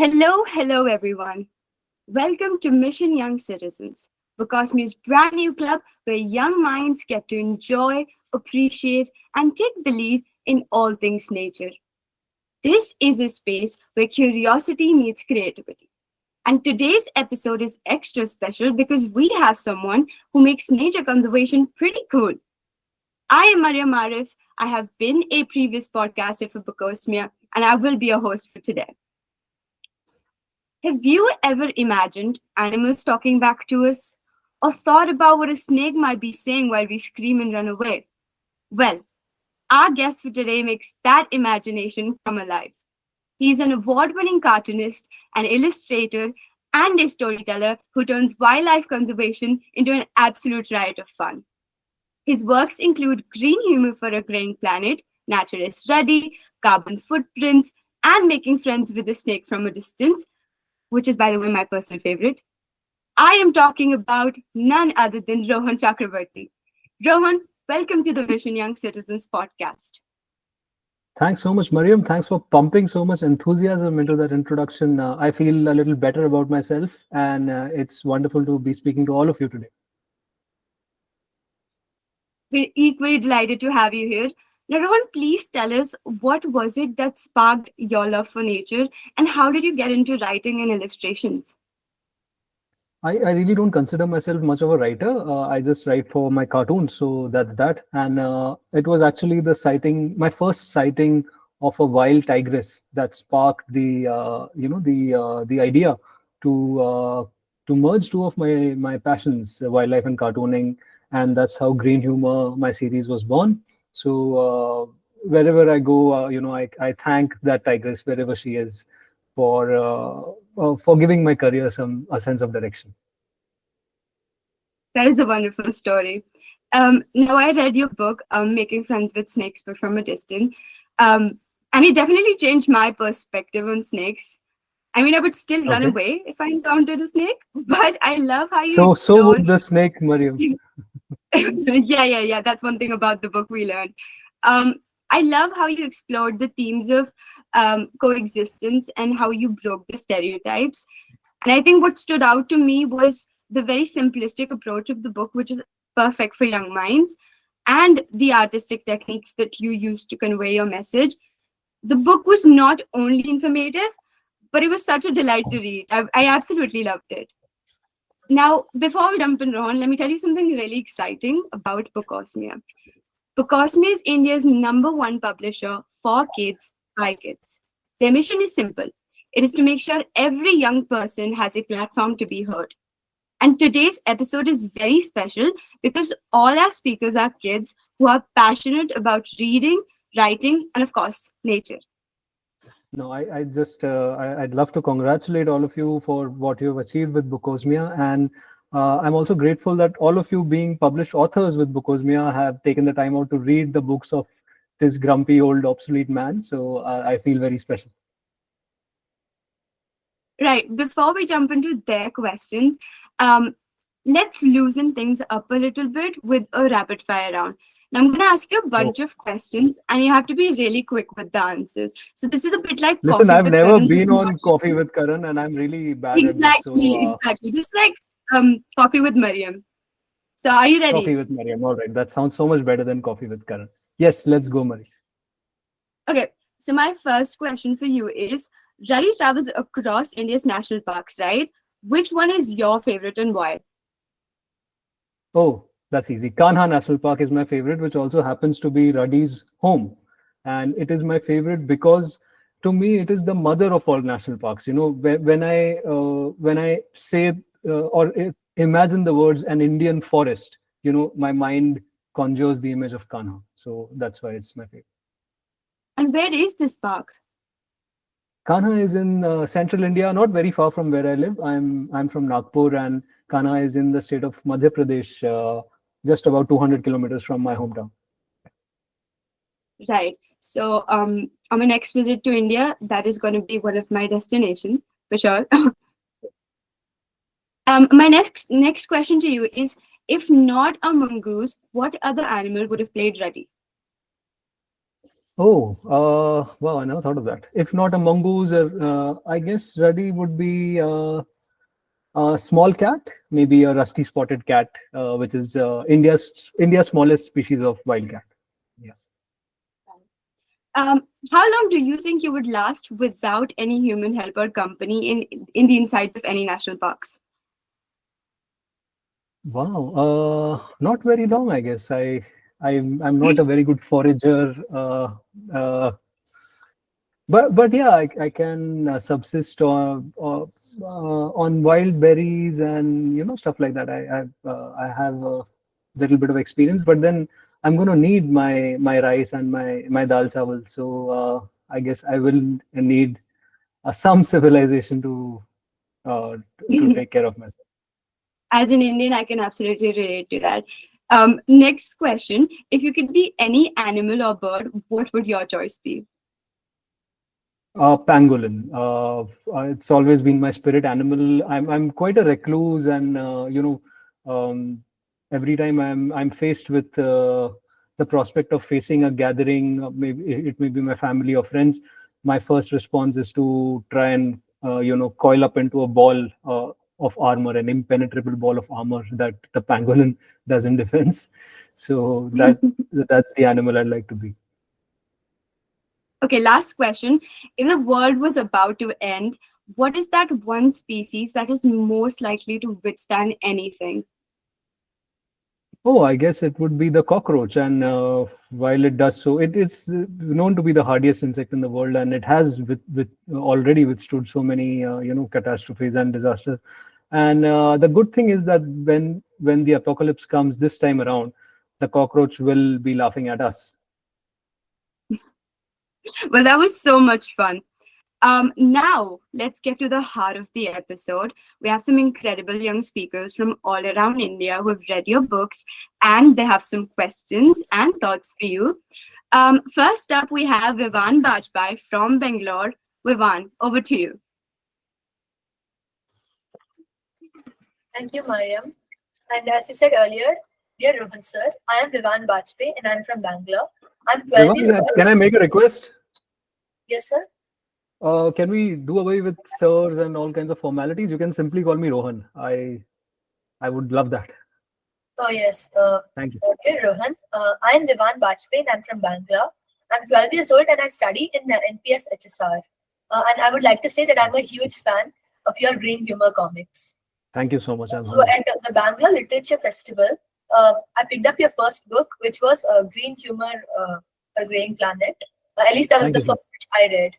Hello everyone. Welcome to Mission Young Citizens, Bookosmia's brand new club where young minds get to enjoy, appreciate, and take the lead in all things nature. This is a space where curiosity meets creativity. And today's episode is extra special because we have someone who makes nature conservation pretty cool. I am Mariam Arif. I have been a previous podcaster for Bookosmia, and I will be your host for today. Have you ever imagined animals talking back to us? Or thought about what a snake might be saying while we scream and run away? Well, our guest for today makes that imagination come alive. He's an award-winning cartoonist, an illustrator, and a storyteller who turns wildlife conservation into an absolute riot of fun. His works include Green Humour for a Graying Planet, Naturalist Ruddy, Carbon Footprints, and Making Friends with a Snake from a Distance, which is, by the way, my personal favorite. I am talking about none other than Rohan Chakravarty. Rohan, welcome to the Mission Young Citizens podcast. Thanks so much, Mariam. Thanks for pumping so much enthusiasm into that introduction. I feel a little better about myself, and it's wonderful to be speaking to all of you today. We're equally delighted to have you here. Now, Rohan, please tell us, what was it that sparked your love for nature, and how did you get into writing and illustrations? I really don't consider myself much of a writer. I just write for my cartoons, so that's that. And it was actually my first sighting of a wild tigress that sparked the idea to merge two of my passions, wildlife and cartooning, and that's how Green Humour, my series, was born. So wherever I go, I thank that tigress wherever she is for giving my career a sense of direction. That is a wonderful story. Now, I read your book, Making Friends with Snakes but from a Distance, and it definitely changed my perspective on snakes. I mean, I would still run away if I encountered a snake, but I love how you explore. So would the snake, Mariam. Yeah. That's one thing about the book we learned. I love how you explored the themes of coexistence and how you broke the stereotypes. And I think what stood out to me was the very simplistic approach of the book, which is perfect for young minds, and the artistic techniques that you used to convey your message. The book was not only informative, but it was such a delight to read. I absolutely loved it. Now, before we jump in, Rohan, let me tell you something really exciting about Bookosmia. Bookosmia is India's #1 publisher for kids by kids. Their mission is simple. It is to make sure every young person has a platform to be heard. And today's episode is very special because all our speakers are kids who are passionate about reading, writing, and of course, nature. No, I'd love to congratulate all of you for what you've achieved with Bookosmia. And I'm also grateful that all of you, being published authors with Bookosmia, have taken the time out to read the books of this grumpy old obsolete man. So I feel very special. Right. Before we jump into their questions, let's loosen things up a little bit with a rapid fire round. Now, I'm going to ask you a bunch of questions, and you have to be really quick with the answers. So this is a bit like Listen, Coffee I've with never Karan. been on Coffee with Karan, and I'm really bad Exactly, at this. exactly. Just like Coffee with Mariam. So are you ready? Coffee with Mariam. All right. That sounds so much better than Coffee with Karan. Yes, let's go, Mariam. Okay. So my first question for you is, Ruddy travels across India's national parks, right? Which one is your favorite and why? Oh, that's easy. Kanha National Park is my favorite, which also happens to be Ruddy's home. And it is my favorite because, to me, it is the mother of all national parks. You know, when I say imagine the words an Indian forest, my mind conjures the image of Kanha. So that's why it's my favorite. And where is this park? Kanha is in central India, not very far from where I live. I'm from Nagpur, and Kanha is in the state of Madhya Pradesh, just about 200 kilometers from my hometown. Right. So on my next visit to India, that is going to be one of my destinations for sure. My next question to you is, if not a mongoose, what other animal would have played Ruddy? Oh, wow, I never thought of that. If not a mongoose, I guess Ruddy would be a small cat, maybe a rusty spotted cat, which is India's smallest species of wild cat. Yes. How long do you think you would last without any human help or company in the inside of any national parks? Wow, not very long, I guess. I'm not a very good forager, but yeah, I can subsist on wild berries and stuff like that. I have a little bit of experience, but then I'm going to need my rice and my dal chawal. So I guess I will need some civilization to take care of myself. As an Indian, I can absolutely relate to that. Next question. If you could be any animal or bird, what would your choice be? Pangolin. It's always been my spirit animal. I'm quite a recluse, and every time I'm faced with the prospect of facing a gathering, maybe it may be my family or friends, my first response is to try and coil up into a ball of armor, an impenetrable ball of armor that the pangolin doesn't defense. So that's the animal I'd like to be. Okay, last question. If the world was about to end, what is that one species that is most likely to withstand anything? Oh, I guess it would be the cockroach. And while it does so, it's known to be the hardiest insect in the world, and it has already withstood so many catastrophes and disasters. And the good thing is that when the apocalypse comes this time around, the cockroach will be laughing at us. Well, that was so much fun. Now, let's get to the heart of the episode. We have some incredible young speakers from all around India who have read your books, and they have some questions and thoughts for you. First up, we have Vivan Bajpai from Bangalore. Vivan, over to you. Thank you, Mariam. And as you said earlier, dear Rohan sir, I am Vivan Bajpai and I'm from Bangalore. I'm 12 years Vivan, old. can I make a request? Yes, sir. Can we do away with sirs and all kinds of formalities? You can simply call me Rohan. I would love that. Oh, yes. Thank you. Dear Rohan, I am Vivan Bajpai and I'm from Bangalore. I'm 12 years old and I study in NPS HSR. And I would like to say that I'm a huge fan of your Green Humour comics. Thank you so much. So at the Bangalore Literature Festival, I picked up your first book, which was Green Humour, A Graying Planet. At least that was the first which I read.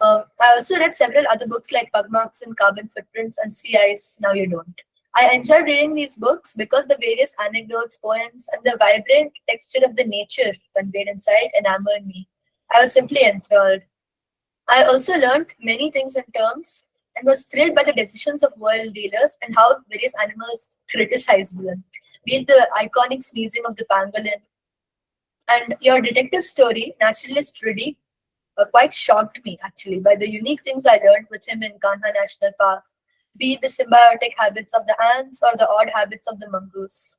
I also read several other books like Pugmarks and Carbon Footprints and Sea Ice, Now You Don't. I enjoyed reading these books because the various anecdotes, poems, and the vibrant texture of the nature conveyed inside enamored me. I was simply enthralled. I also learned many things in terms and was thrilled by the decisions of world dealers and how various animals criticized them, be it the iconic sneezing of the pangolin. And your detective story, Naturalist Ruddy, quite shocked me actually by the unique things I learned with him in Kanha National Park, be it the symbiotic habits of the ants or the odd habits of the mongoose.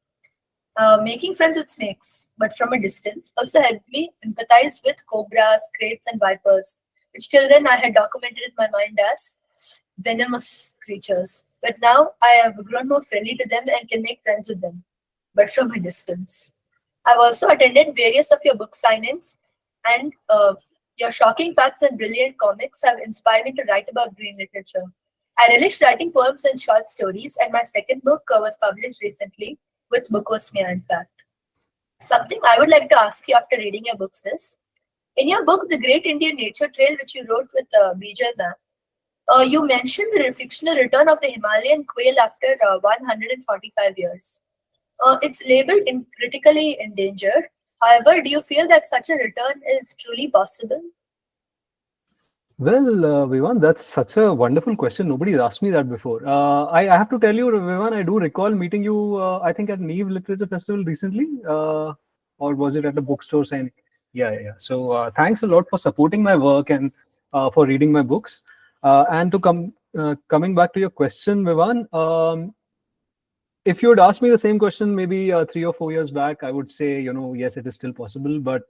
Making friends with snakes, but from a distance, also helped me empathize with cobras, kraits, and vipers, which till then I had documented in my mind as venomous creatures. But now I have grown more friendly to them and can make friends with them, but from a distance. I've also attended various of your book signings, and your shocking facts and brilliant comics have inspired me to write about green literature. I relish writing poems and short stories, and my second book was published recently with Bookosmia, in fact. Something I would like to ask you after reading your books is, in your book, The Great Indian Nature Trail, which you wrote with Bijal Vachharagani, you mentioned the fictional return of the Himalayan quail after 145 years. It's labeled critically endangered. However, do you feel that such a return is truly possible? Well, Vivan, that's such a wonderful question. Nobody's asked me that before. I have to tell you, Vivan, I do recall meeting you, I think at Neve Literature Festival recently, or was it at a bookstore signing? Yeah. So thanks a lot for supporting my work and for reading my books. And coming back to your question, Vivan, if you had asked me the same question maybe 3 or 4 years back, I would say, yes, it is still possible. But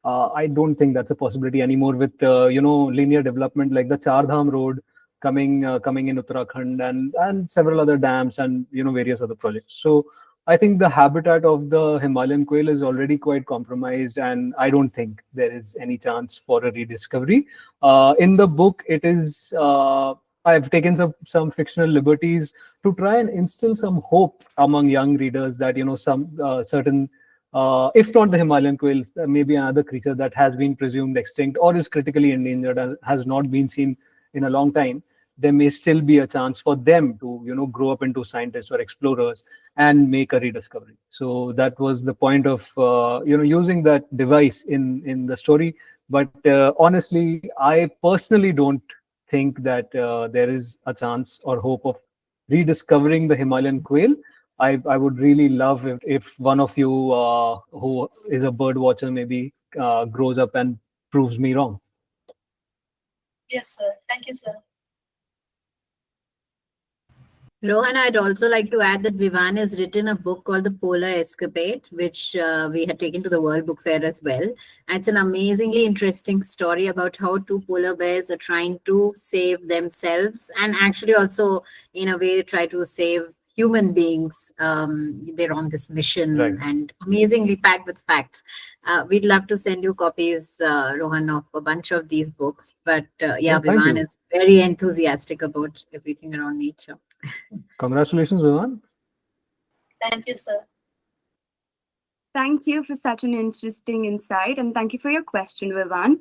I don't think that's a possibility anymore with linear development like the Char Dham Road coming in Uttarakhand and several other dams and various other projects. So I think the habitat of the Himalayan quail is already quite compromised, and I don't think there is any chance for a rediscovery. In the book, it is I've taken some fictional liberties to try and instill some hope among young readers that some certain if not the Himalayan quail, maybe another creature that has been presumed extinct or is critically endangered and has not been seen in a long time, there may still be a chance for them to, grow up into scientists or explorers and make a rediscovery. So that was the point of, using that device in the story. But honestly, I personally don't think that there is a chance or hope of rediscovering the Himalayan quail. I would really love if one of you who is a bird watcher maybe grows up and proves me wrong. Yes, sir. Thank you, sir. Rohan, I'd also like to add that Vivan has written a book called The Polar Escapade, which we had taken to the World Book Fair as well. And it's an amazingly interesting story about how two polar bears are trying to save themselves and actually also, in a way, try to save human beings. They're on this mission, Right. and amazingly packed with facts. We'd love to send you copies, Rohan, of a bunch of these books. But thank Vivan you. is very enthusiastic about everything around nature. Congratulations, Vivan. Thank you, sir. Thank you for such an interesting insight, and thank you for your question, Vivan.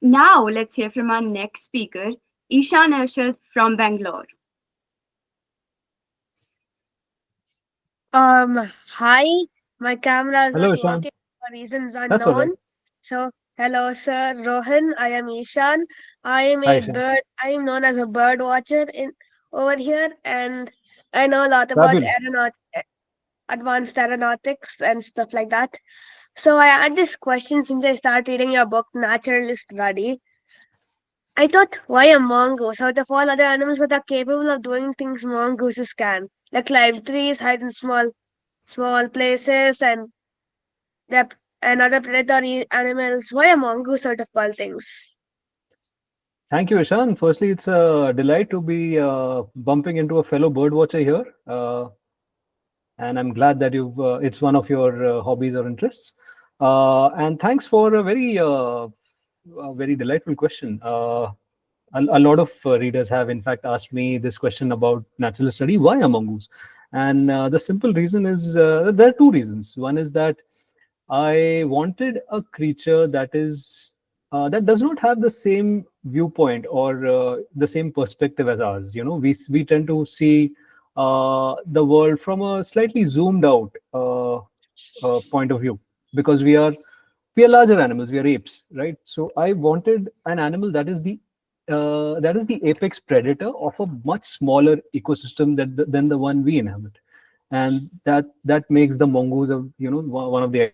Now let's hear from our next speaker, Ishan Arshad from Bangalore. Hi, my camera is Hello, not Ishan. working for reasons That's all right. unknown. So, hello, sir Rohan. I am Ishan. I am Hi, a Ishan. bird. I am known as a bird watcher in over here, and I know a lot about Fabulous. advanced aeronautics and stuff like that. So, I had this question since I started reading your book, Naturalist Ruddy. I thought, why a mongoose out of all other animals that are capable of doing things mongooses can, like climb trees, hide in small places, and other predatory animals? Why a mongoose out of all things? Thank you, Ishan. Firstly, it's a delight to be bumping into a fellow bird watcher here. And I'm glad that it's one of your hobbies or interests. And thanks for a very delightful question. A lot of readers have, in fact, asked me this question about Naturalist Ruddy, why a mongoose? And the simple reason is there are two reasons. One is that I wanted a creature that does not have the same viewpoint or the same perspective as ours. We tend to see the world from a slightly zoomed out point of view because we are larger animals. We are apes, right? So I wanted an animal that is the apex predator of a much smaller ecosystem than the one we inhabit, and that makes the mongoose one of the,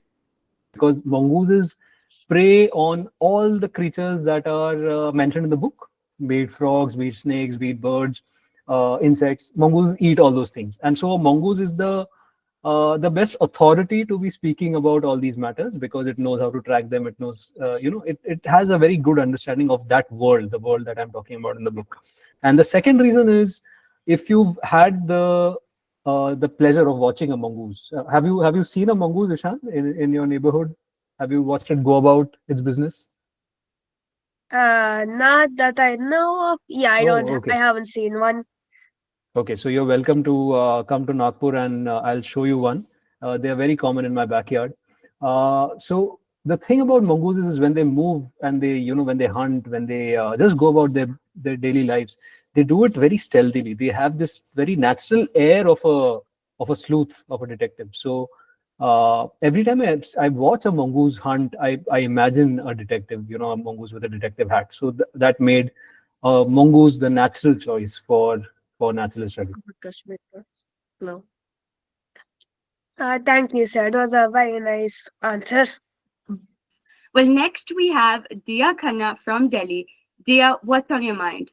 because mongooses prey on all the creatures that are mentioned in the book, be it frogs, be it snakes, be it birds, insects. Mongooses eat all those things, and so a mongoose is the best authority to be speaking about all these matters because it knows how to track them. It knows, it has a very good understanding of that world, the world that I'm talking about in the book. And the second reason is, if you've had the pleasure of watching a mongoose, have you seen a mongoose, Ishan, in your neighborhood? Have you watched it go about its business? Not that I know of. Yeah, Oh, I okay. haven't seen one. Okay, so you're welcome to come to Nagpur and I'll show you one. They are very common in my backyard. So the thing about mongooses is when they move and when they hunt, when they just go about their daily lives, they do it very stealthily. They have this very natural air of a sleuth, of a detective. So every time I watch a mongoose hunt, I imagine a detective, a mongoose with a detective hat. So that made mongoose the natural choice for Naturalist Ruddy. No. Thank you, sir. It was a very nice answer. Well, next we have Dia Khanna from Delhi. Dia, what's on your mind?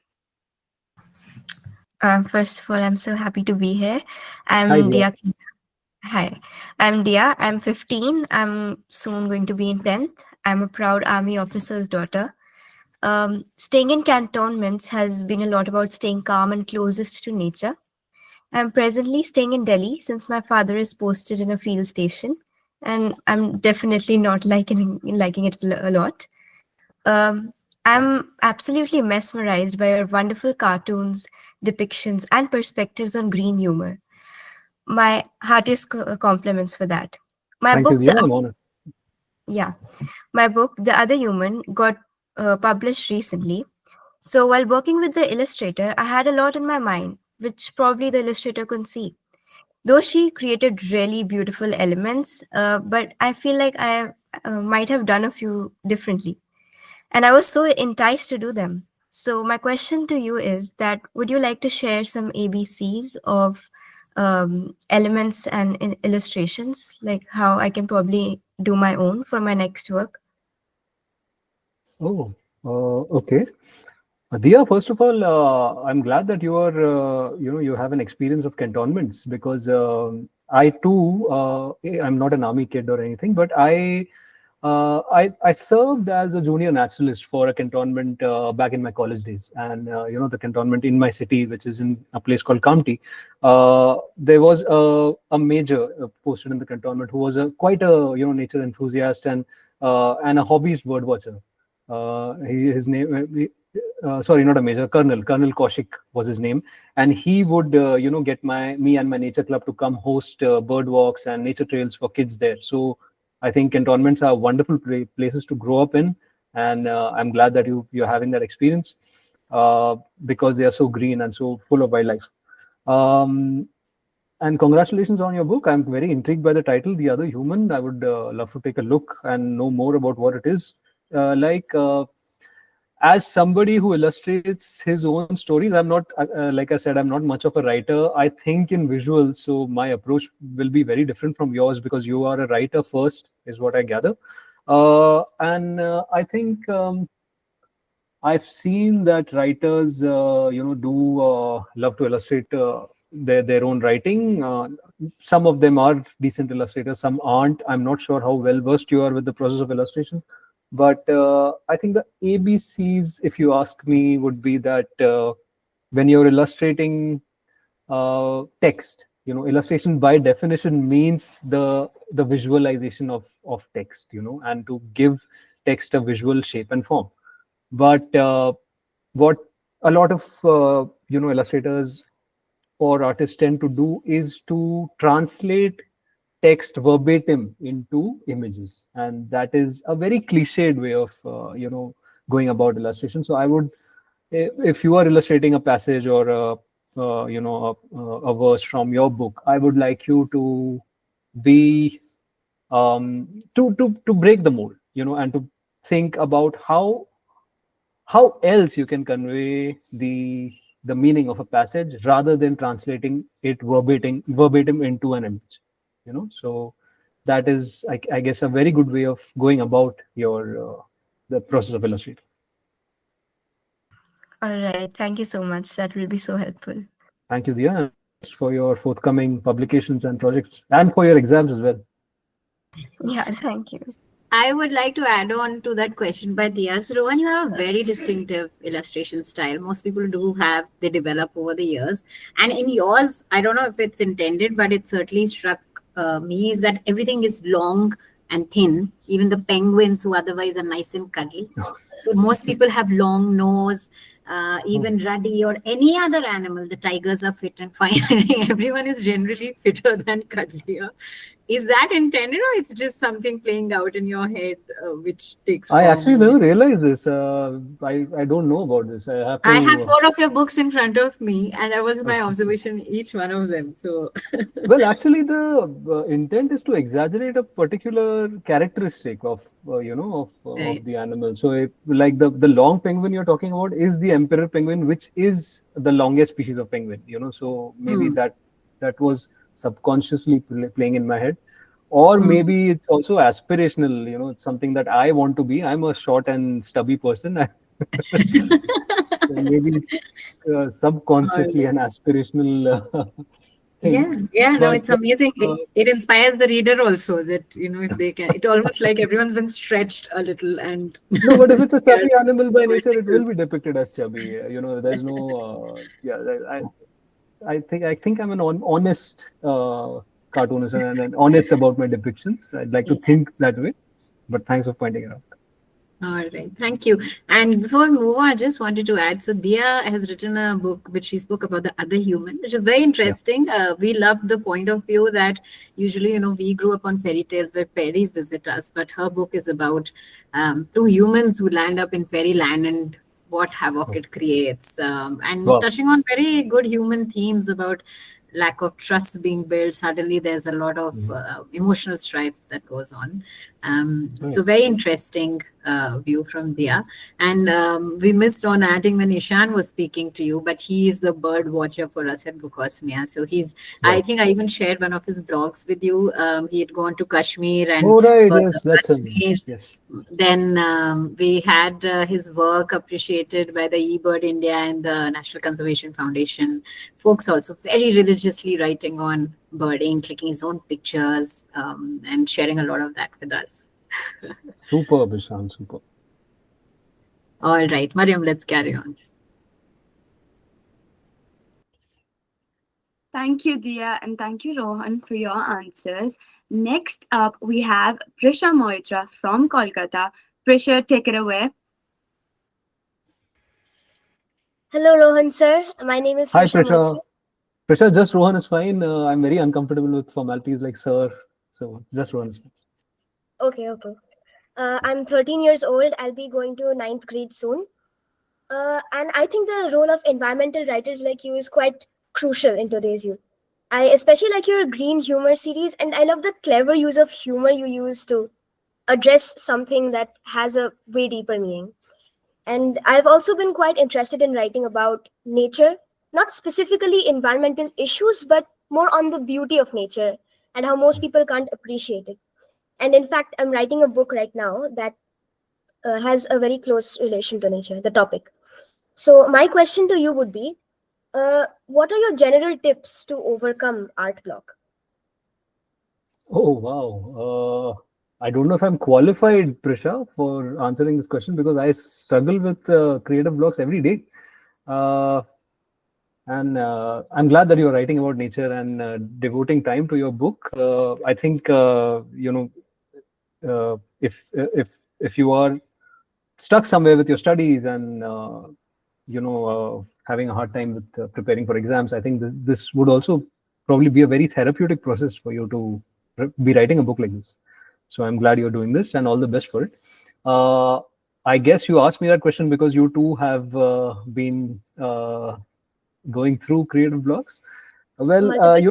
First of all, I'm so happy to be here. Hi, I'm Dia. Dia. Hi, I'm Dia. I'm 15. I'm soon going to be in 10th. I'm a proud army officer's daughter. Staying in cantonments has been a lot about staying calm and closest to nature. I'm presently staying in Delhi since my father is posted in a field station, and I'm definitely not liking it a lot. I'm absolutely mesmerized by your wonderful cartoons, depictions, and perspectives on green humor. My heartiest compliments for that. My Thank you, book, Dia. I'm honored. yeah, my book, The Other Human, got published recently. So while working with the illustrator, I had a lot in my mind, which probably the illustrator couldn't see. Though she created really beautiful elements, but I feel like I might have done a few differently. And I was so enticed to do them. So my question to you is that would you like to share some ABCs of elements and illustrations, like how I can probably do my own for my next work? Oh, okay. Dia, first of all, I'm glad that you are, you have an experience of cantonments because I too, I'm not an army kid or anything, but I served as a junior naturalist for a cantonment back in my college days, and the cantonment in my city, which is in a place called Kamti. There was a major posted in the cantonment who was quite a nature enthusiast and a hobbyist bird watcher. His name, sorry, not a major, Colonel Kaushik was his name, and he would get me and my nature club to come host bird walks and nature trails for kids there. So I think cantonments are wonderful places to grow up in, and I'm glad that you're having that experience because they are so green and so full of wildlife. And congratulations on your book. I'm very intrigued by the title, The Other Human. I would love to take a look and know more about what it is. As somebody who illustrates his own stories, I'm not, like I said, I'm not much of a writer. I think in visuals, so my approach will be very different from yours because you are a writer first, is what I gather. And I think I've seen that writers, do love to illustrate their own writing. Some of them are decent illustrators, some aren't. I'm not sure how well versed you are with the process of illustration. But I think the ABCs, if you ask me, would be that when you're illustrating text, illustration by definition means the visualization of text, and to give text a visual shape and form. But what a lot of illustrators or artists tend to do is to translate text verbatim into images, and that is a very cliched way of going about illustration. So I would, if you are illustrating a passage or a verse from your book, I would like you to be to break the mold, and to think about how else you can convey the meaning of a passage rather than translating it verbatim into an image. So that is, I guess, a very good way of going about your the process of illustrating. All right. Thank you so much. That will be so helpful. Thank you, Dia, and for your forthcoming publications and projects, and for your exams as well. Yeah, thank you. I would like to add on to that question by Dia. So, Rohan, you have a very distinctive illustration style. Most people do have, they develop over the years. And in yours, I don't know if it's intended, but it certainly struck me is that everything is long and thin. Even the penguins, who otherwise are nice and cuddly. So, most people have long nose. Even Ruddy or any other animal, the tigers are fit and fine. Everyone is generally fitter than cuddlier. Is that intended, or it's just something playing out in your head, which takes form? I actually never realized this. I don't know about this. I have 4 of your books in front of me, and that was my observation in each one of them. So, well, actually, the intent is to exaggerate a particular characteristic of the animal. So, if, like the long penguin you're talking about is the emperor penguin, which is the longest species of penguin. So maybe that was subconsciously playing in my head, or maybe it's also aspirational. It's something that I want to be. I'm a short and stubby person. So maybe it's subconsciously an aspirational No, But it's amazing. It inspires the reader also that, if they can, it almost like everyone's been stretched a little and no, but if it's a they are chubby animal by nature, it vertical. will be depicted as chubby. There's no, I think I'm an honest cartoonist and honest about my depictions. I'd like to Yeah. think that way. But thanks for pointing it out. All right, thank you. And before we move on, I just wanted to add, so Dia has written a book which she spoke about the other human, which is very interesting. We love the point of view that usually, we grew up on fairy tales where fairies visit us, but her book is about two humans who land up in fairyland and what havoc it creates. And Wow. touching on very good human themes about lack of trust being built. Suddenly there's a lot of emotional strife that goes on. So very interesting view from Dia. And we missed on adding when Ishan was speaking to you, but he is the bird watcher for us at Bookosmia. So I think I even shared one of his blogs with you. He had gone to Kashmir and Oh, right. birds Yes, of that's him. Kashmir. Yes. Then we had his work appreciated by the eBird India and the National Conservation Foundation. Folks also very religiously writing on birding, clicking his own pictures, and sharing a lot of that with us. Super, Bishan, super. All right, Mariam, let's carry on. Thank you, Dia, and thank you, Rohan, for your answers. Next up, we have Prisha Moitra from Kolkata. Prisha, take it away. Hello, Rohan sir. My name is Hi, Prisha Prisha. Moitra. Prisha, just Rohan is fine. I'm very uncomfortable with formalities like sir. So just Rohan is fine. Okay. I'm 13 years old. I'll be going to 9th grade soon. And I think the role of environmental writers like you is quite crucial in today's youth. I especially like your Green Humour series, and I love the clever use of humor you use to address something that has a way deeper meaning. And I've also been quite interested in writing about nature, not specifically environmental issues, but more on the beauty of nature and how most people can't appreciate it. And in fact, I'm writing a book right now that has a very close relation to nature, the topic. So my question to you would be, what are your general tips to overcome art block? Oh, wow. I don't know if I'm qualified, Prisha, for answering this question because I struggle with creative blocks every day. And I'm glad that you're writing about nature and devoting time to your book. I think if you are stuck somewhere with your studies and having a hard time with preparing for exams, I think this would also probably be a very therapeutic process for you to be writing a book like this. So I'm glad you're doing this and all the best for it. I guess you asked me that question because you too have been going through creative blocks. Well, I've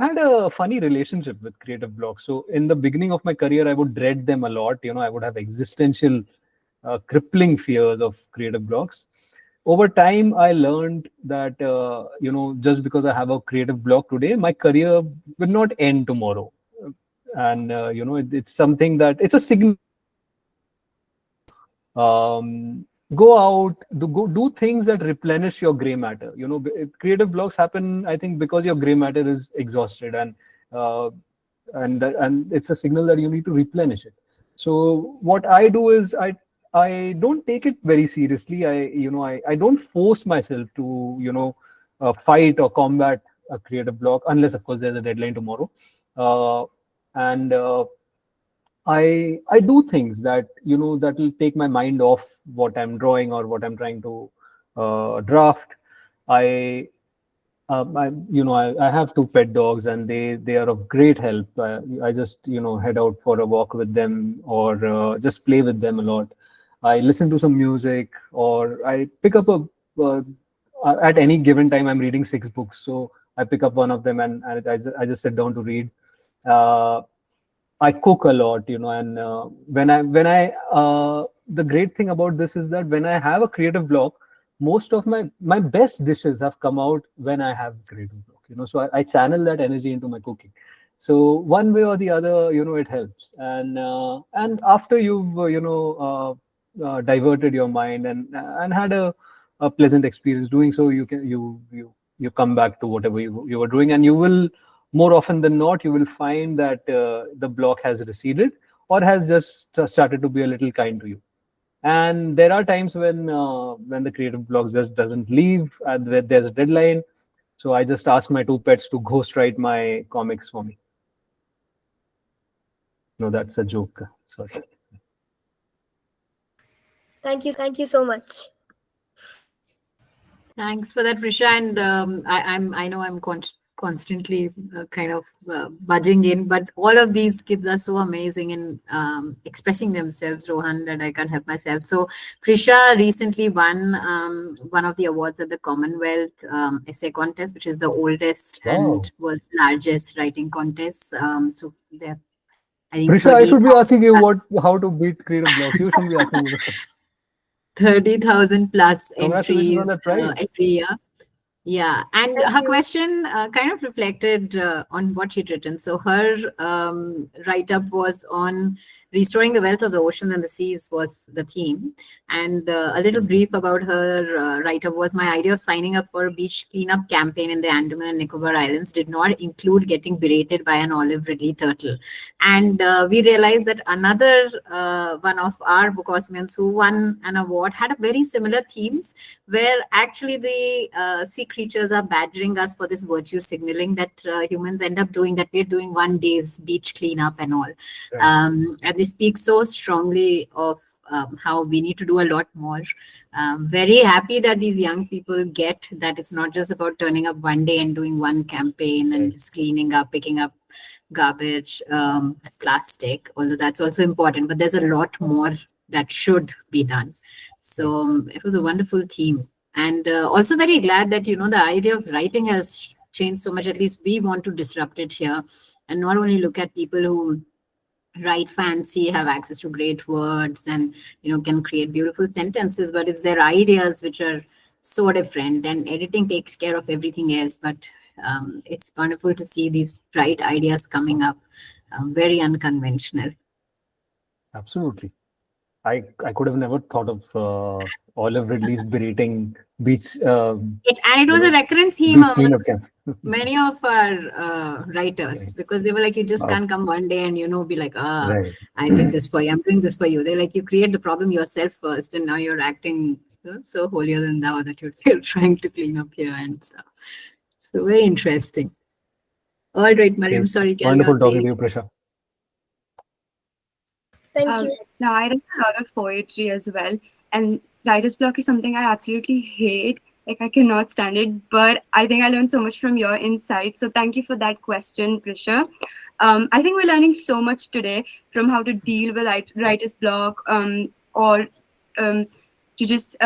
had a funny relationship with creative blocks. So in the beginning of my career, I would dread them a lot. I would have existential, crippling fears of creative blocks. Over time, I learned that just because I have a creative block today, my career will not end tomorrow. And it's something that it's a signal. Go out, do things that replenish your gray matter. Creative blocks happen, I think, because your gray matter is exhausted, and it's a signal that you need to replenish it. So what I do is I don't take it very seriously. I don't force myself to fight or combat a creative block unless, of course, there's a deadline tomorrow. I do things that that will take my mind off what I'm drawing or what I'm trying to draft. I have two pet dogs and they are of great help. I just head out for a walk with them or just play with them a lot. I listen to some music or I pick up at any given time I'm reading 6 books, so I pick up one of them and I just sit down to read. I cook a lot, and the great thing about this is that when I have a creative block, most of my best dishes have come out when I have creative block, so I channel that energy into my cooking. So one way or the other, it helps. And after you've diverted your mind and had a pleasant experience doing so, you you come back to whatever you were doing, and you will, more often than not, you will find that the block has receded or has just started to be a little kind to you. And there are times when the creative block just doesn't leave, and there's a deadline. So I just ask my two pets to ghostwrite my comics for me. No, that's a joke. Sorry. Thank you so much. Thanks for that, Prisha. And I know I'm constantly kind of budging in, but all of these kids are so amazing in expressing themselves, Rohan, that I can't help myself. So Prisha recently won one of the awards at the Commonwealth Essay Contest, which is the oldest and world's largest writing contest. So there, I think Prisha, I should be asking you how to beat creative blocks. You shouldn't be asking me this. 30,000 plus entries on that prize. every year. Yeah, and Thank her you. question kind of reflected on what she'd written. So her write-up was on restoring the wealth of the ocean and the seas was the theme. And a little brief about her write-up was, my idea of signing up for a beach cleanup campaign in the Andaman and Nicobar Islands did not include getting berated by an olive ridley turtle. And we realized that another one of our Bookosmians who won an award had a very similar themes, where actually the sea creatures are badgering us for this virtue signaling that humans end up doing, that we're doing one day's beach cleanup and all. Right. And they speak so strongly of how we need to do a lot more. Very happy that these young people get that it's not just about turning up one day and doing one campaign and just cleaning up, picking up garbage, plastic, although that's also important, but there's a lot more that should be done. So it was a wonderful theme. And also very glad that, the idea of writing has changed so much. At least we want to disrupt it here and not only look at people who write fancy, have access to great words and, can create beautiful sentences, but it's their ideas which are so different, and editing takes care of everything else. But it's wonderful to see these bright ideas coming up, very unconventional. Absolutely. I could have never thought of Olive Ridley's berating beach. It was a recurrent theme cleanup amongst camp. many of our writers, Right. because they were like, you just can't come one day and be like, Right. I did this for you, I'm doing this for you. They're like, you create the problem yourself first, and now you're acting so holier than thou that you're trying to clean up here and stuff. So very interesting. All right, Mariam, sorry, carry Wonderful on, talking please. to you, Prisha. Thank you. Now, I write a lot of poetry as well, and writer's block is something I absolutely hate. Like, I cannot stand it, but I think I learned so much from your insight. So thank you for that question, Prisha. I think we're learning so much today, from how to deal with writer's block, or to just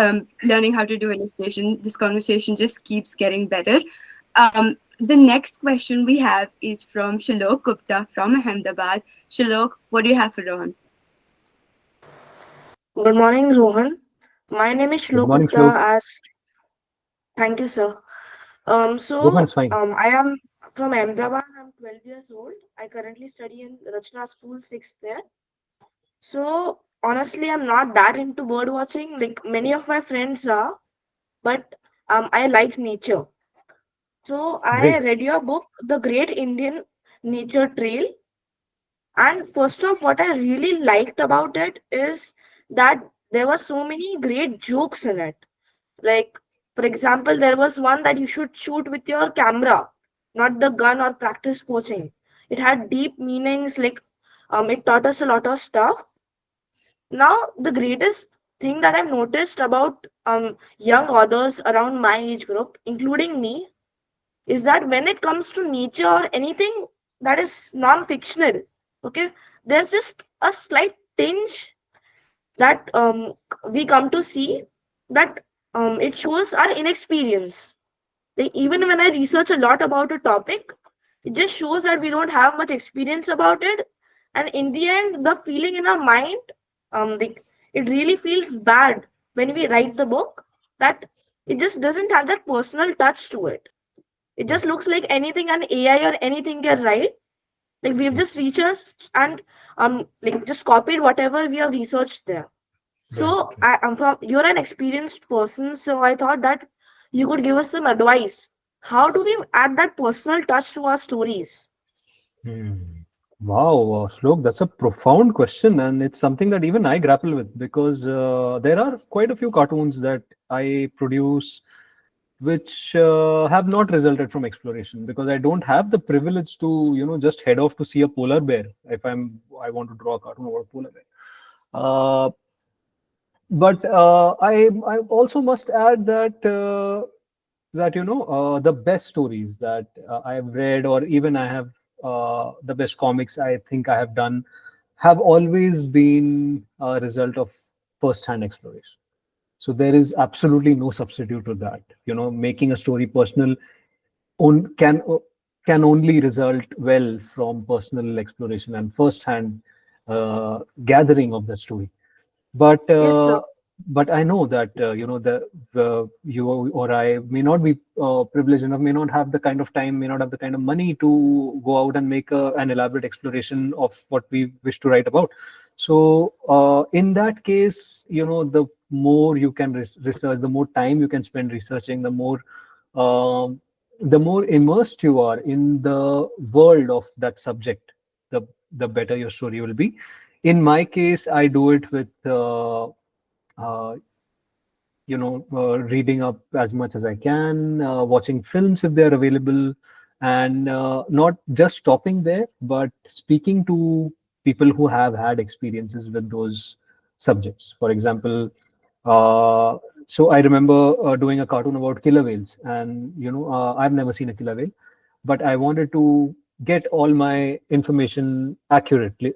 learning how to do illustration. This conversation just keeps getting better. The next question we have is from Shalok Gupta from Ahmedabad. Shalok, what do you have for Rohan? Good morning, Rohan. My name is Shlok morning, Gupta. Shlok. Thank you, sir. Rohan is fine. I am from Ahmedabad. I'm 12 years old. I currently study in Rachna School 6th there. So honestly, I'm not that into bird watching like many of my friends are, but I like nature. So I Great. read your book, The Great Indian Nature Trail. And first off, what I really liked about it is that there were so many great jokes in it. Like, for example, there was one that you should shoot with your camera, not the gun or practice poaching. It had deep meanings, like it taught us a lot of stuff. Now, the greatest thing that I've noticed about young authors around my age group, including me, is that when it comes to nature or anything that is non-fictional, okay, there's just a slight tinge that we come to see that it shows our inexperience. Like, even when I research a lot about a topic, it just shows that we don't have much experience about it, and in the end, the feeling in our mind, like, it really feels bad when we write the book that it just doesn't have that personal touch to it. It just looks like anything an AI or anything can write. Like, we've just researched and like just copied whatever we have researched there. So you're an experienced person, so I thought that you could give us some advice how do we add that personal touch to our stories? Hmm. Wow, Shlok, that's a profound question, and it's something that even I grapple with because there are quite a few cartoons that I produce which have not resulted from exploration because I don't have the privilege to, just head off to see a polar bear if I want to draw a cartoon about a polar bear. Uh, but I also must add that the best stories that I've read, or even I have the best comics I think I have done, have always been a result of first-hand exploration. So there is absolutely no substitute to that. Making a story personal on, can only result well from personal exploration and first-hand gathering of the story. But Yes, sir. uh, but I know that you or I may not be privileged enough, may not have the kind of time, may not have the kind of money to go out and make an elaborate exploration of what we wish to write about. So in that case, the more you can research, the more time you can spend researching, um, the more immersed you are in the world of that subject, the better your story will be. In my case, I do it with uh, reading up as much as I can, watching films if they're available, and not just stopping there, but speaking to people who have had experiences with those subjects. For example, uh, so I remember doing a cartoon about killer whales, and I've never seen a killer whale, but I wanted to get all my information accurately,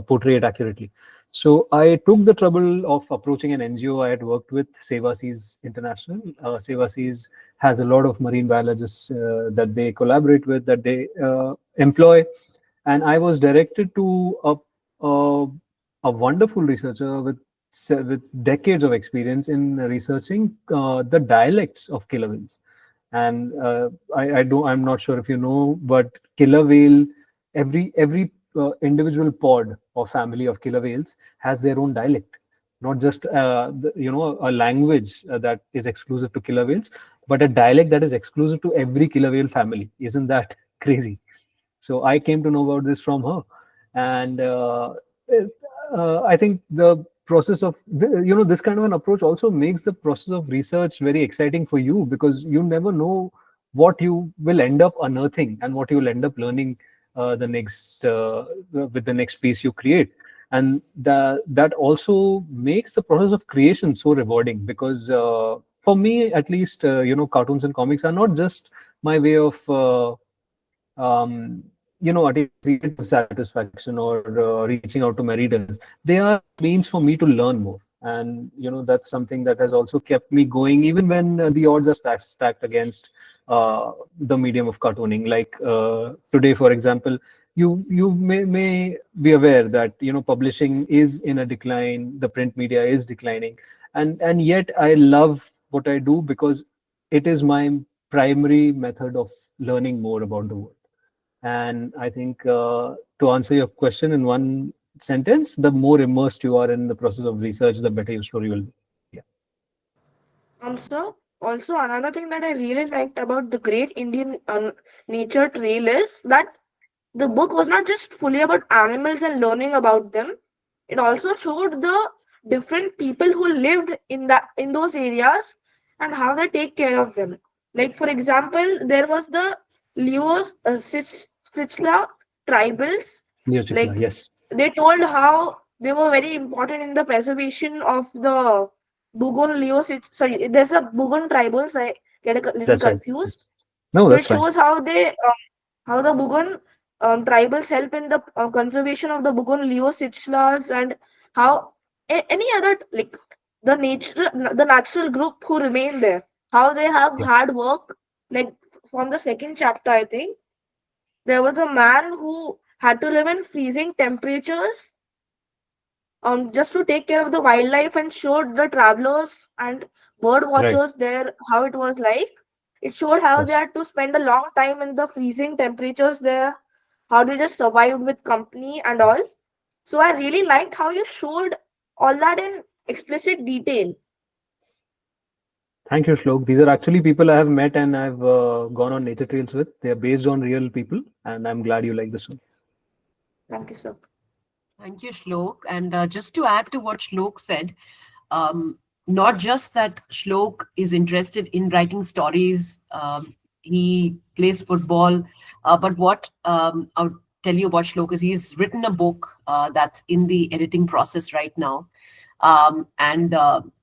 portray it accurately. So I took the trouble of approaching an NGO I had worked with, Seas International. Seas has a lot of marine biologists that they collaborate with, that they employ, and I was directed to a, a wonderful researcher with decades of experience in researching the dialects of killer whales. And I'm not sure if you know, but killer whale, every individual pod or family of killer whales has their own dialect, not just a language that is exclusive to killer whales, but a dialect that is exclusive to every killer whale family. Isn't that crazy? So I came to know about this from her, and I think the process of this kind of an approach also makes the process of research very exciting for you, because you never know what you will end up unearthing and what you will end up learning the next with the next piece you create. And that also makes the process of creation so rewarding, because for me at least, cartoons and comics are not just my way of um, attaining creative satisfaction or reaching out to my readers. They are means for me to learn more. And, that's something that has also kept me going, even when the odds are stacked against the medium of cartooning. Like today, for example, you may be aware that, publishing is in a decline, the print media is declining. And yet I love what I do, because it is my primary method of learning more about the world. And I think to answer your question in one sentence, the more immersed you are in the process of research, the better your story will be. Yeah. So also another thing that I really liked about the Great Indian Nature Trail is that the book was not just fully about animals and learning about them. It also showed the different people who lived in those areas and how they take care of them. Like for example, there was the Leos Sichla tribals. Newsletter, Like yes, they told how they were very important in the preservation of the Bugon Leo. Sorry, there's a Bugon tribals. I get a little that's right. confused. No, So that's it fine. shows how the Bugon tribals help in the conservation of the Bugon Leo Sichlas, and how any other, like the natural group who remain there, how they have Yeah, hard work. Like from the second chapter, I think there was a man who had to live in freezing temperatures just to take care of the wildlife, and showed the travelers and bird right. watchers there how it was like. It showed how they Yes. had to spend a long time in the freezing temperatures there, how they just survived with company and all. So I really liked how you showed all that in explicit detail. Thank you, Shlok. These are actually people I have met and I've gone on nature trails with. They are based on real people, and I'm glad you like this one. Thank you, sir. Thank you, Shlok. And just to add to what Shlok said, not just that Shlok is interested in writing stories, he plays football, but what I'll tell you about Shlok is he's written a book that's in the editing process right now. And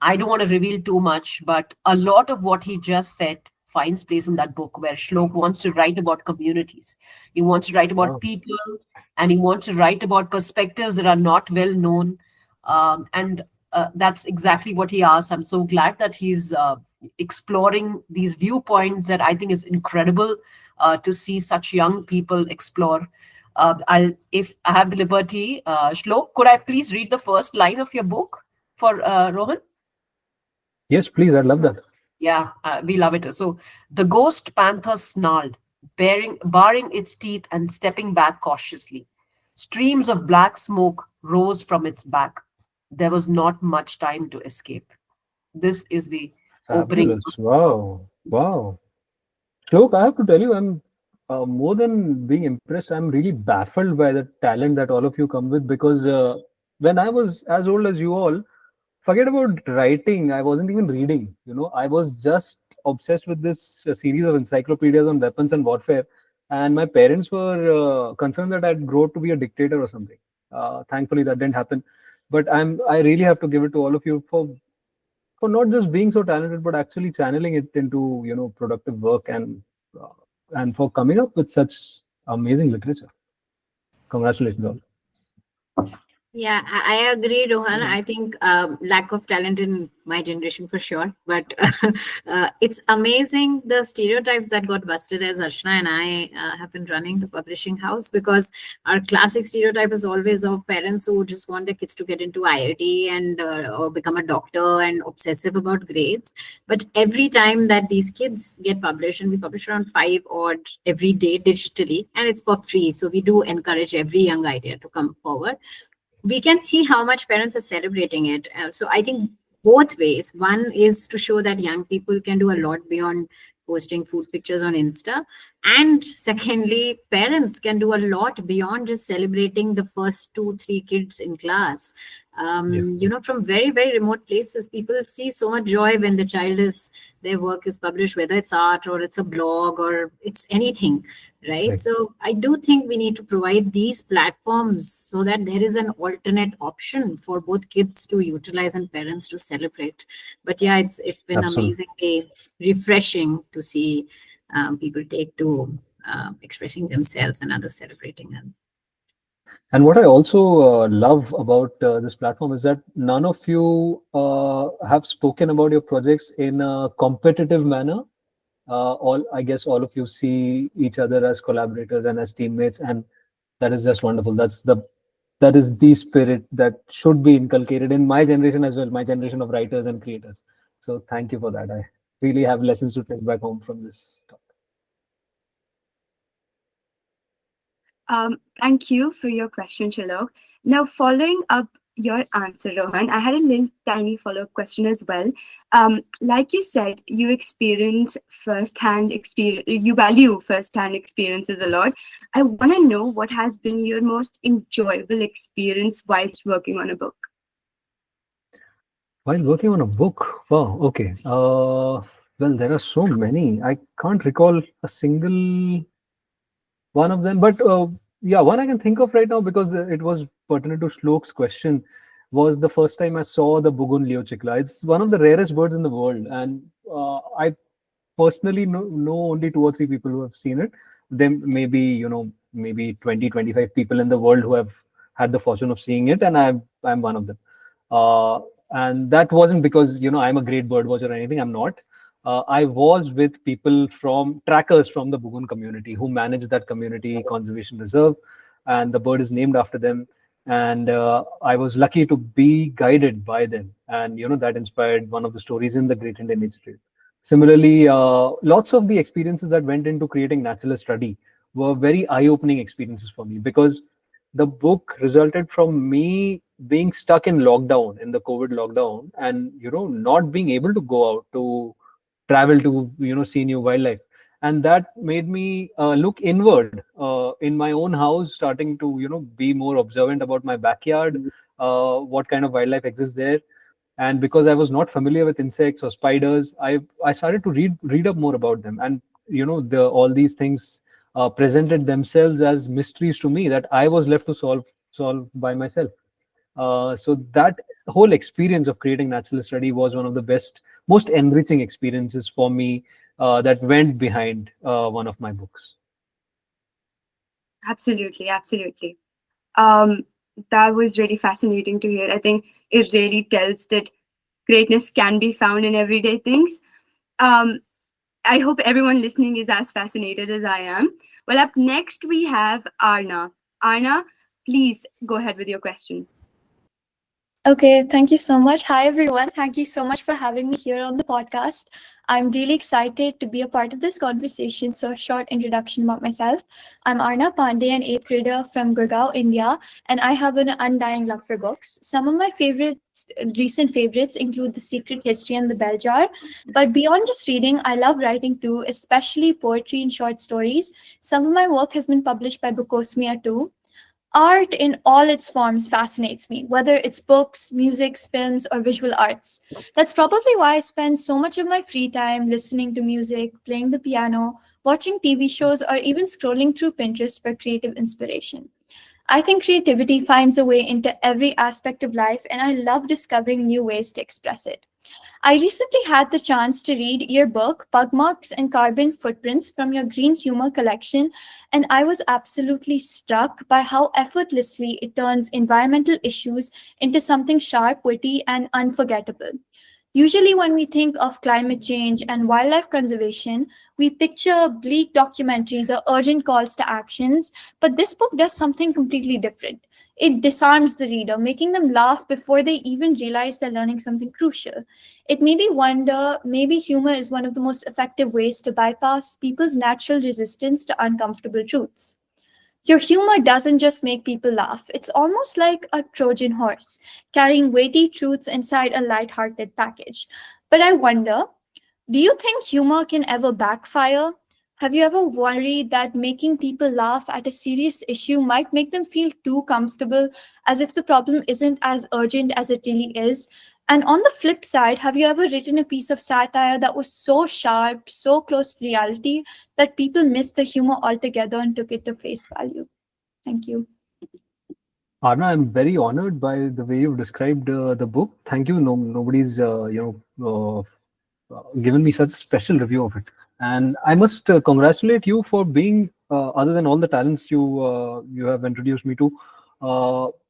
I don't want to reveal too much, but a lot of what he just said finds place in that book, where Shlok wants to write about communities. He wants to write about Wow. people, and he wants to write about perspectives that are not well known. And that's exactly what he asked. I'm so glad that he's exploring these viewpoints that I think is incredible to see such young people explore. If I have the liberty, Shlok, could I please read the first line of your book for Rohan? Yes, please. I'd love that. Yeah, we love it. So the ghost panther snarled, baring its teeth and stepping back cautiously. Streams of black smoke rose from its back. There was not much time to escape. This is the opening. Fabulous. Wow. Wow. Shlok, I have to tell you, I'm more than being impressed, I'm really baffled by the talent that all of you come with, because when I was as old as you all, forget about writing, I wasn't even reading. I was just obsessed with this series of encyclopedias on weapons and warfare. And my parents were concerned that I'd grow to be a dictator or something. Thankfully, that didn't happen. But I really have to give it to all of you for not just being so talented, but actually channeling it into productive work, and for coming up with such amazing literature. Congratulations all. Yeah, I agree, Rohan. I think lack of talent in my generation for sure, but it's amazing the stereotypes that got busted as Archana and I have been running the publishing house, because our classic stereotype is always of parents who just want their kids to get into IIT and or become a doctor and obsessive about grades. But every time that these kids get published, and we publish around 5 odd every day digitally, and it's for free, so we do encourage every young idea to come forward. We can see how much parents are celebrating it. So I think both ways. One is to show that young people can do a lot beyond posting food pictures on Insta. And secondly, parents can do a lot beyond just celebrating the first 2-3 kids in class. Yes. From very, very remote places, people see so much joy when their work is published, whether it's art or it's a blog or it's anything. Right. So I do think we need to provide these platforms so that there is an alternate option for both kids to utilize and parents to celebrate. But yeah, it's been Absolutely. amazingly refreshing to see people take to expressing themselves and others celebrating them. And what I also love about this platform is that none of you have spoken about your projects in a competitive manner. I guess all of you see each other as collaborators and as teammates, and that is just wonderful. That is the spirit that should be inculcated in my generation as well, my generation of writers and creators. So thank you for that. I really have lessons to take back home from this talk. Thank you for your question, Shalok. Now, following up your answer, Rohan, I had a little tiny follow-up question as well. Like you said, you value first-hand experiences a lot. I want to know what has been your most enjoyable experience whilst working on a book. While working on a book, wow, okay. Well, there are so many. I can't recall a single one of them, but yeah, one I can think of right now, because it was pertinent to Shlok's question, was the first time I saw the Bugun leochikla. It's one of the rarest birds in the world, and I personally know only 2 or 3 people who have seen it. Then maybe 20, 25 people in the world who have had the fortune of seeing it, and I'm one of them. And that wasn't because I'm a great bird watcher or anything. I'm not. I was with people trackers from the Bugun community who manage that community conservation reserve, and the bird is named after them. And I was lucky to be guided by them, and that inspired one of the stories in the Great Indian Nature Trail. Similarly, lots of the experiences that went into creating Naturalist Ruddy were very eye-opening experiences for me, because the book resulted from me being stuck in the COVID lockdown, and not being able to go out to travel to see new wildlife, and that made me look inward in my own house, starting to be more observant about my backyard, what kind of wildlife exists there. And because I was not familiar with insects or spiders, I started to read up more about them, and all these things presented themselves as mysteries to me that I was left to solve by myself. So that whole experience of creating Naturalist Ruddy was one of the best, most enriching experiences for me that went behind one of my books. Absolutely, absolutely. Um, that was really fascinating to hear. I think it really tells that greatness can be found in everyday things. Um, I hope everyone listening is as fascinated as I am. Well, up next we have Arna. Arna, please go ahead with your question. Okay, thank you so much. Hi, everyone. Thank you so much for having me here on the podcast. I'm really excited to be a part of this conversation. So, a short introduction about myself. I'm Arna Pandey, an eighth grader from Gurgaon, India, and I have an undying love for books. Some of my recent favorites include The Secret History and The Bell Jar. But beyond just reading, I love writing too, especially poetry and short stories. Some of my work has been published by Bookosmia too. Art in all its forms fascinates me, whether it's books, music, films, or visual arts. That's probably why I spend so much of my free time listening to music, playing the piano, watching TV shows, or even scrolling through Pinterest for creative inspiration. I think creativity finds a way into every aspect of life, and I love discovering new ways to express it. I recently had the chance to read your book, Pugmarks and Carbon Footprints from your Green Humour collection, and I was absolutely struck by how effortlessly it turns environmental issues into something sharp, witty, and unforgettable. Usually, when we think of climate change and wildlife conservation, we picture bleak documentaries or urgent calls to actions, but this book does something completely different. It disarms the reader, making them laugh before they even realize they're learning something crucial. It made me wonder, maybe humor is one of the most effective ways to bypass people's natural resistance to uncomfortable truths. Your humor doesn't just make people laugh, it's almost like a Trojan horse, carrying weighty truths inside a light-hearted package. But I wonder, do you think humor can ever backfire? Have you ever worried that making people laugh at a serious issue might make them feel too comfortable, as if the problem isn't as urgent as it really is? And on the flip side, have you ever written a piece of satire that was so sharp, so close to reality, that people missed the humor altogether and took it to face value? Thank you. Arna, I'm very honored by the way you've described the book. Thank you. Nobody's given me such a special review of it, and I must congratulate you for being, other than all the talents you have introduced me to,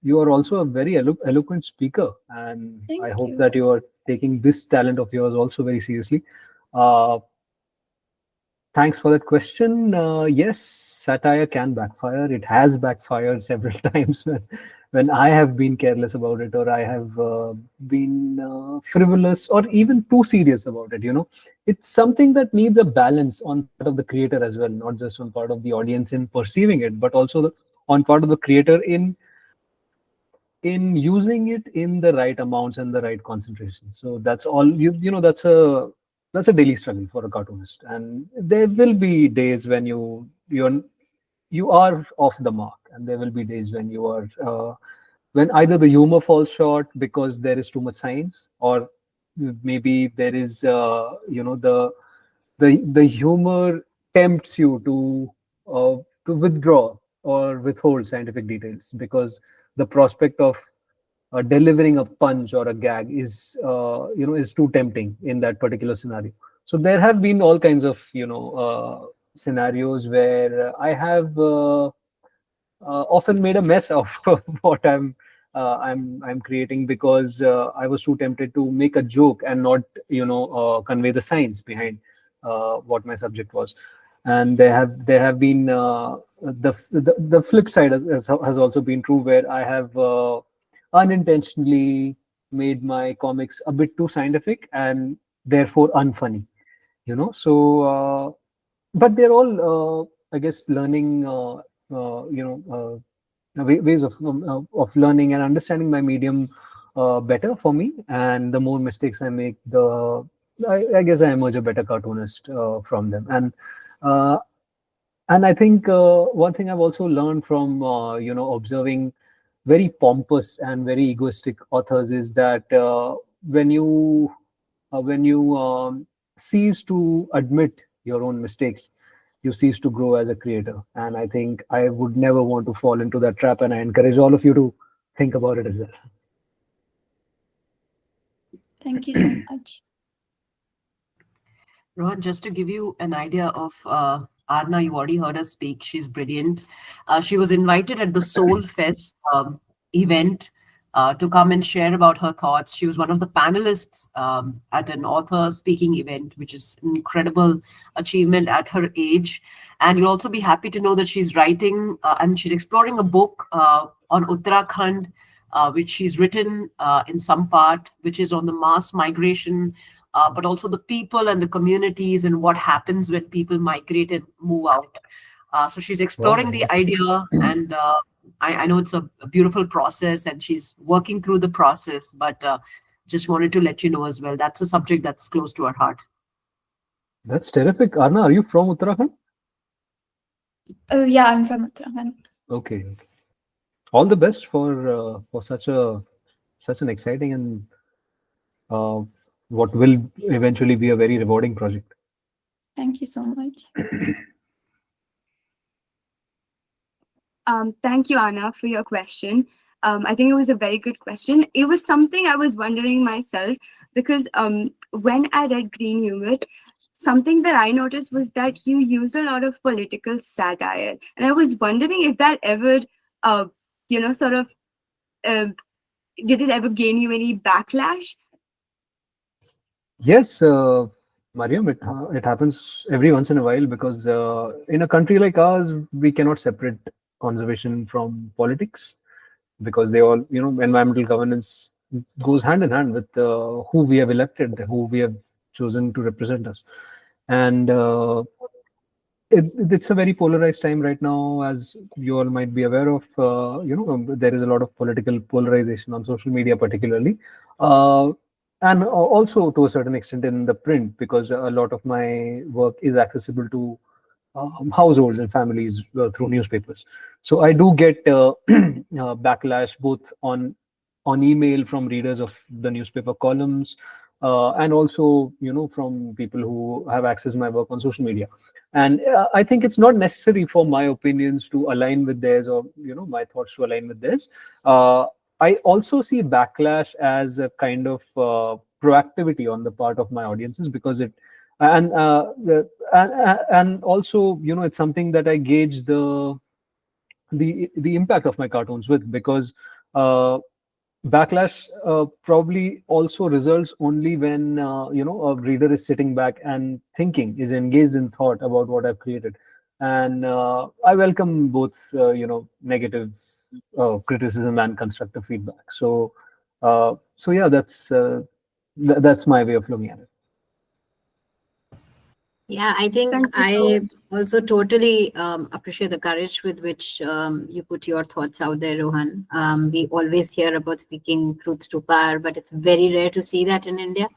you are also a very eloquent speaker, and Thank I hope you. that you are taking this talent of yours also very seriously. Uh, Thanks for that question. Yes, satire can backfire. It has backfired several times when I have been careless about it, or I have been frivolous or even too serious about it. It's something that needs a balance on part of the creator as well, not just on part of the audience in perceiving it, but also on part of the creator in using it in the right amounts and the right concentration. So that's all. That's a daily struggle for a cartoonist, and there will be days when you are off the mark, and there will be days when you are when either the humor falls short because there is too much science, or maybe there is the humor tempts you to withdraw or withhold scientific details because the prospect of delivering a punch or a gag is too tempting in that particular scenario. So there have been all kinds of scenarios where I have often made a mess of what I'm creating because I was too tempted to make a joke and not convey the science behind what my subject was. And there have been the flip side has also been true, where I have unintentionally made my comics a bit too scientific and therefore unfunny. But they're all I guess learning ways of learning and understanding my medium better for me. And the more mistakes I make, I guess I emerge a better cartoonist from them. Uh, and I think one thing I've also learned from observing very pompous and very egoistic authors is that when you cease to admit your own mistakes, you cease to grow as a creator. And I think I would never want to fall into that trap, and I encourage all of you to think about it as well. Thank you so much. Rohan, just to give you an idea of Arna, you already heard her speak. She's brilliant. She was invited at the Soul Fest event to come and share about her thoughts. She was one of the panelists at an author speaking event, which is an incredible achievement at her age. And you'll also be happy to know that she's writing and she's exploring a book on Uttarakhand, which she's written in some part, which is on the mass migration, but also the people and the communities and what happens when people migrate and move out. So she's exploring the idea, and I know it's a beautiful process, and she's working through the process, but just wanted to let you know as well, that's a subject that's close to her heart. That's terrific. Arna, are you from Uttarakhand? Oh yeah, I'm from Uttarakhand. Okay. All the best for such an exciting and what will eventually be a very rewarding project. Thank you so much. Thank you, Anna, for your question. I think it was a very good question. It was something I was wondering myself, because when I read Green Humour, something that I noticed was that you used a lot of political satire. And I was wondering if that ever, did it ever gain you any backlash? Yes, Mariam, it happens every once in a while, because in a country like ours, we cannot separate conservation from politics, because they all, environmental governance goes hand in hand with who we have elected, who we have chosen to represent us. And it's a very polarized time right now, as you all might be aware of. There is a lot of political polarization on social media, particularly. And also to a certain extent in the print, because a lot of my work is accessible to households and families through newspapers. So I do get backlash both on email from readers of the newspaper columns, and also from people who have accessed my work on social media. And I think it's not necessary for my opinions to align with theirs, or my thoughts to align with theirs. I also see backlash as a kind of proactivity on the part of my audiences, because it and also it's something that I gauge the impact of my cartoons with, because backlash probably also results only when a reader is sitting back and thinking, is engaged in thought about what I've created. And I welcome both negative criticism and constructive feedback. So yeah, that's my way of looking at it. Yeah, I think I also totally appreciate the courage with which you put your thoughts out there, Rohan. We always hear about speaking truth to power, but it's very rare to see that in India.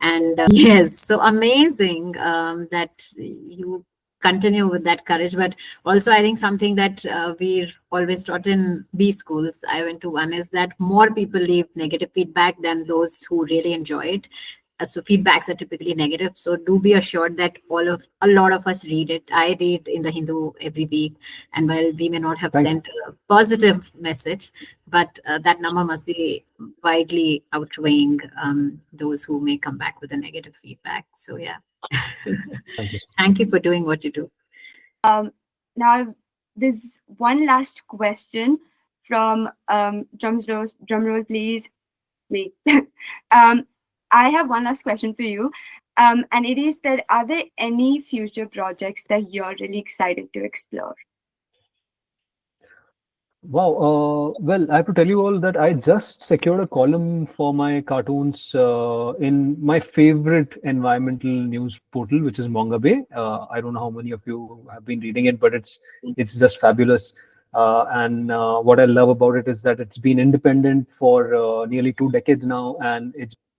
And yes, so amazing that you continue with that courage. But also, I think something that we're always taught in B schools, I went to one, is that more people leave negative feedback than those who really enjoy it. So feedbacks are typically negative. So do be assured that a lot of us read it. I read in the Hindu every week, and while we may not have sent a positive message, but that number must be widely outweighing those who may come back with a negative feedback. So yeah, thank you for doing what you do. Now there's one last question from drum roll, please. Me. I have one last question for you, and it is that, are there any future projects that you're really excited to explore? Wow. Well, I have to tell you all that I just secured a column for my cartoons in my favorite environmental news portal, which is Manga Bay. I don't know how many of you have been reading it, but it's just fabulous. And what I love about it is that it's been independent for nearly 2 decades now, and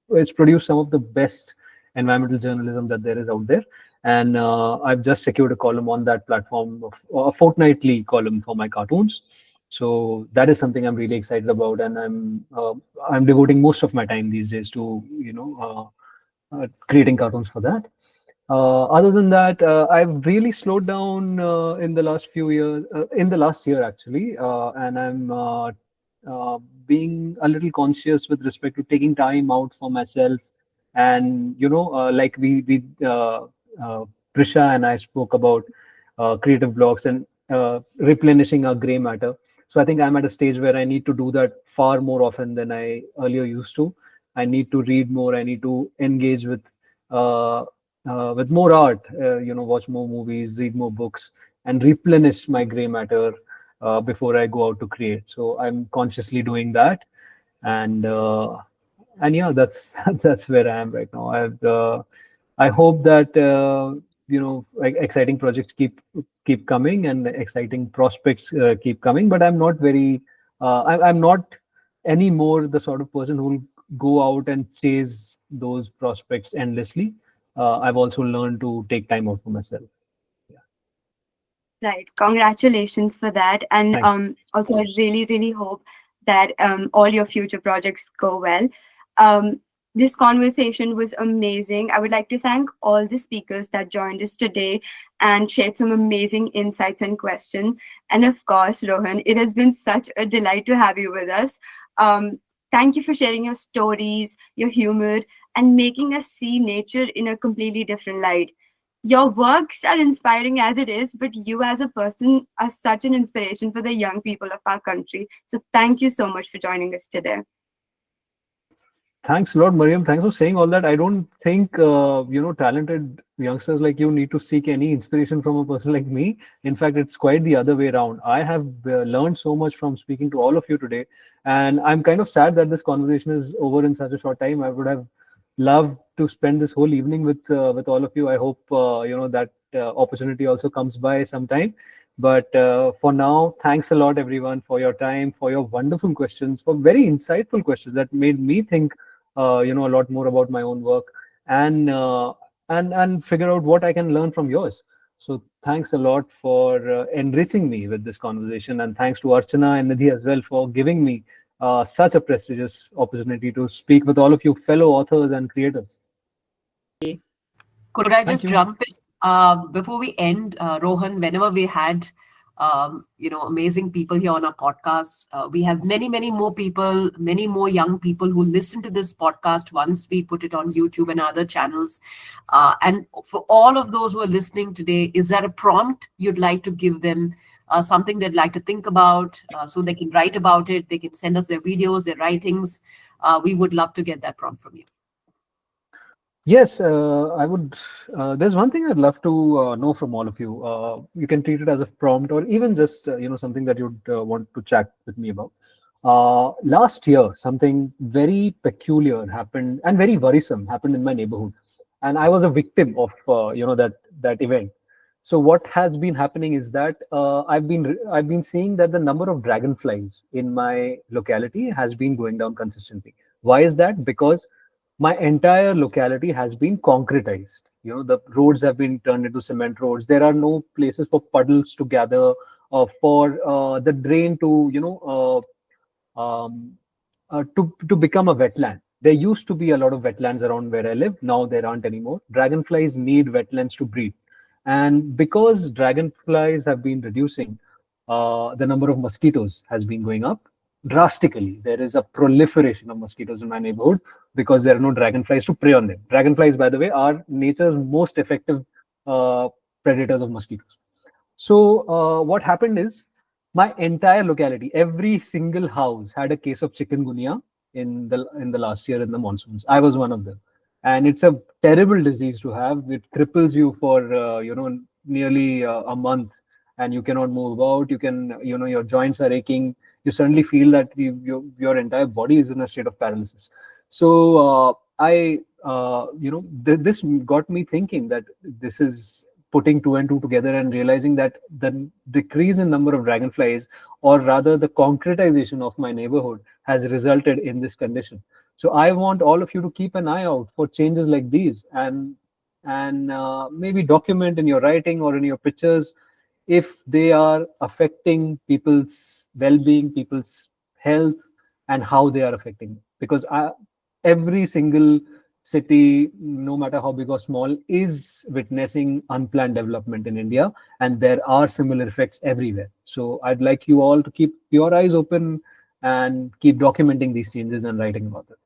it's produced some of the best environmental journalism that there is out there. And I've just secured a column on that platform, a fortnightly column for my cartoons. So that is something I'm really excited about, and I'm devoting most of my time these days to creating cartoons for that. Other than that, I've really slowed down in the last few years, in the last year actually, and I'm being a little conscious with respect to taking time out for myself. And like Prisha and I spoke about creative blocks and replenishing our gray matter. So I think I'm at a stage where I need to do that far more often than I earlier used to. I need to read more. I need to engage with more art, watch more movies, read more books, and replenish my gray matter before I go out to create. So I'm consciously doing that, and yeah, that's that's where I am right now. I hope that exciting projects keep coming and exciting prospects keep coming. But I'm not very, I'm not anymore the sort of person who will go out and chase those prospects endlessly. I've also learned to take time out for myself. Right. Congratulations for that. And also, I really hope that all your future projects go well. This conversation was amazing. I would like to thank all the speakers that joined us today and shared some amazing insights and questions. And of course, Rohan, it has been such a delight to have you with us. Thank you for sharing your stories, your humor, and making us see nature in a completely different light. Your works are inspiring as it is, but you as a person are such an inspiration for the young people of our country. So thank you so much for joining us today. Thanks a lot, Mariam. Thanks for saying all that. I don't think, talented youngsters like you need to seek any inspiration from a person like me. In fact, it's quite the other way around. I have learned so much from speaking to all of you today. And I'm kind of sad that this conversation is over in such a short time. I would have loved to spend this whole evening with all of you. I hope, that opportunity also comes by sometime. But for now, thanks a lot, everyone, for your time, for your wonderful questions, for very insightful questions that made me think a lot more about my own work and figure out what I can learn from yours. So thanks a lot for enriching me with this conversation, and thanks to Archana and Nidhi as well for giving me such a prestigious opportunity to speak with all of you fellow authors and creators. Could I just jump in before we end, Rohan? Whenever we had amazing people here on our podcast, we have many more people, many more young people who listen to this podcast once we put it on YouTube and other channels. And for all of those who are listening today, is there a prompt you'd like to give them, something they'd like to think about, so they can write about it? They can send us their videos, their writings. We would love to get that prompt from you. Yes, I would. There's one thing I'd love to know from all of you. You can treat it as a prompt, or even just something that you'd want to chat with me about. Last year, something very peculiar happened and very worrisome happened in my neighborhood, and I was a victim of that event. So what has been happening is that I've been seeing that the number of dragonflies in my locality has been going down consistently. Why is that? Because my entire locality has been concretized. The roads have been turned into cement roads. There are no places for puddles to gather, for the drain to become a wetland. There used to be a lot of wetlands around where I live. Now there aren't anymore. Dragonflies need wetlands to breed. And because dragonflies have been reducing, the number of mosquitoes has been going up drastically. There is a proliferation of mosquitoes in my neighborhood because there are no dragonflies to prey on them. Dragonflies, by the way, are nature's most effective predators of mosquitoes. So what happened is my entire locality, every single house had a case of chikungunya in the last year in the monsoons. I was one of them. And it's a terrible disease to have. It cripples you for nearly a month, and you cannot move about. You can, your joints are aching. You suddenly feel that your entire body is in a state of paralysis. So this got me thinking that this is putting two and two together and realizing that the decrease in number of dragonflies, or rather the concretization of my neighborhood, has resulted in this condition. So I want all of you to keep an eye out for changes like these, and maybe document in your writing or in your pictures if they are affecting people's well-being, people's health, and how they are affecting. Because every single city, no matter how big or small, is witnessing unplanned development in India, and there are similar effects everywhere. So I'd like you all to keep your eyes open and keep documenting these changes and writing about it.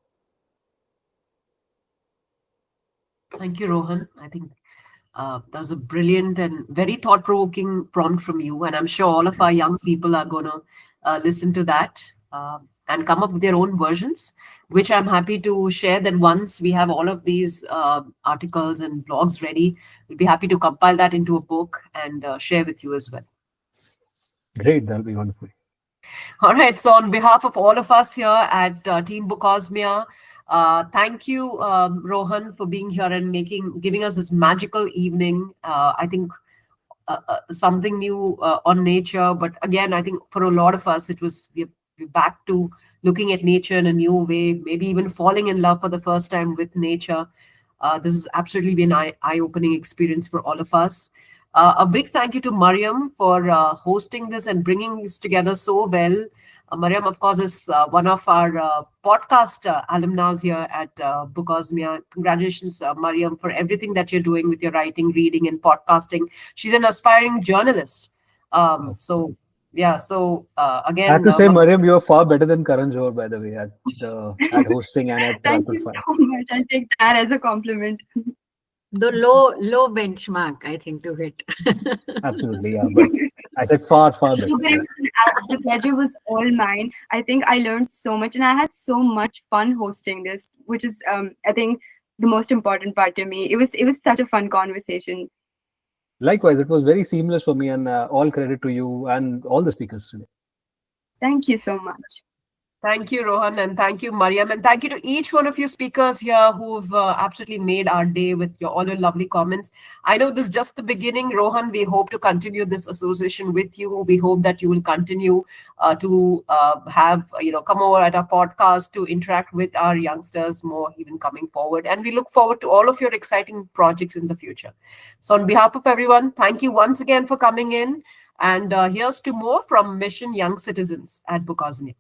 Thank you, Rohan. I think that was a brilliant and very thought-provoking prompt from you, and I'm sure all of our young people are going to listen to that and come up with their own versions, which I'm happy to share. That once we have all of these articles and blogs ready, we'll be happy to compile that into a book and share with you as well. Great, that'll be wonderful. All right. So on behalf of all of us here at Team Bookosmia, thank you, Rohan, for being here and giving us this magical evening. I think something new on nature, but again, I think for a lot of us, we're back to looking at nature in a new way, maybe even falling in love for the first time with nature. This has absolutely been an eye-opening experience for all of us. A big thank you to Mariam for hosting this and bringing this together so well. Mariam, of course, is one of our podcast alumni here at Bookosmia. Congratulations, Mariam, for everything that you're doing with your writing, reading, and podcasting. She's an aspiring journalist. So again, I have to say, Mariam, you're far better than Karan Johar, by the way, at hosting and at Thank Rapid you Fire. so much. I'll take that as a compliment. The low benchmark, I think, to hit. Absolutely, yeah. But I said far better. No, but the pleasure was all mine. I think I learned so much, and I had so much fun hosting this, which is, I think, the most important part to me. It was such a fun conversation. Likewise, it was very seamless for me, and all credit to you and all the speakers today. Thank you so much. Thank you, Rohan, and thank you, Mariam, and thank you to each one of you speakers here who've absolutely made our day with all your lovely comments. I know this is just the beginning, Rohan. We hope to continue this association with you. We hope that you will continue to have, come over at our podcast to interact with our youngsters more, even coming forward. And we look forward to all of your exciting projects in the future. So on behalf of everyone, thank you once again for coming in. And here's to more from Mission Young Citizens at Bookosmia.